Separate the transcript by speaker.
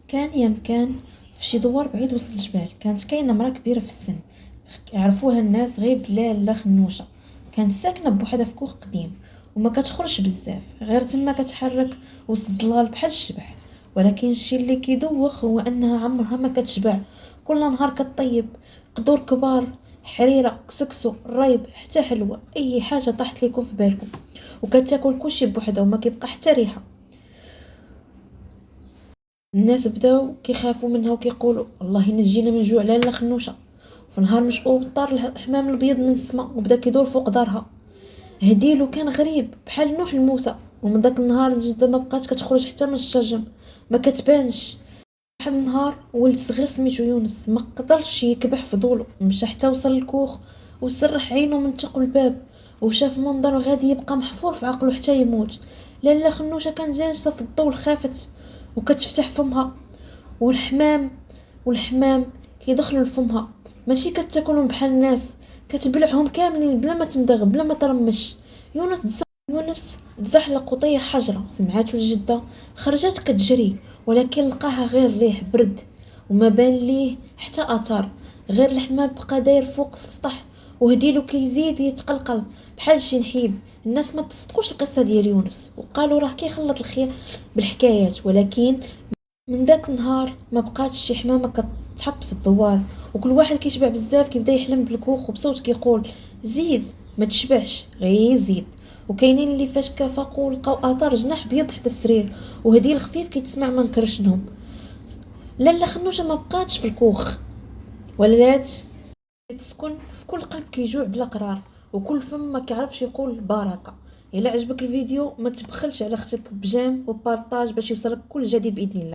Speaker 1: كان يا مكان في شي دوار بعيد وسط الجبال كانت كاينه مرا كبيره في السن. يعرفوها الناس غير بلا خنوشه. كانت ساكنه بوحدها في كوخ قديم، وما كتخرجش بزاف، غير تما كتحرك وسط الظلال بحال الشبح. ولكن الشي اللي كيدوخ هو انها عمرها ما كتشبع. كل نهار كطيب قدور كبار، حريره، كسكسو، الريب، حتى حلوه، اي حاجه طاحت لكم في بالكم. وكتاكل كلشي بوحدها وما كيبقى حتى ريحه. الناس بداو كيخافوا منها وكيقولوا الله ينجينا من جوع لاله خنوشه. في نهار مشؤوب طار الحمام الابيض من السما وبدا كيدور فوق دارها. هديلو كان غريب بحال نوح الموتى، ومن داك النهار الجده ما بقات كتخرج حتى من الشجم، ما كتبانش. واحد النهار ولد صغير سميتو يونس ما قدرش يكبح فضولو، مشى حتى وصل للكوخ وسرح عينو من تقل الباب، وشاف منظر غادي يبقى محفور في عقله حتى يموت. لاله خنوشه كانت جالسه في الضو، خافت وكتفتح فمها. والحمام والحمام كيدخلوا لفمها، ماشي كتاكلهم بحال الناس، كتبلعهم كاملين بلا ما تمضغ بلا ما ترمش. يونس تزحلق وطيح حجره، سمعاتو الجده، خرجت كتجري، ولكن لقاها غير ريح برد، وما بان ليه حتى اثر. غير الحمام بقى داير فوق السطح، وهديلو كيزيد يتقلقل بحال شي نحيب. الناس ما تصدقوش القصه ديال يونس، وقالوا راه كيخلط الخير بالحكايات. ولكن من داك النهار ما بقاتش شي حمامه كتحط في الدوار، وكل واحد كيشبع بزاف كيبدا يحلم بالكوخ وبصوت كيقول زيد، ما تشبعش غير زيد. وكاينين اللي فاش كفاقوا لقاو اثار جناح بيض حدا السرير، وهدي الخفيف كيتسمع من كرشنهم. لاله خنوشه ما بقاتش في الكوخ، ولات تسكن في كل قلب كيجوع بلا قرار، وكل فم ما كيعرفش يقول بركه. الا عجبك الفيديو ما تبخلش على اختك بجيم وبارطاج باش يوصلك كل جديد باذن الله.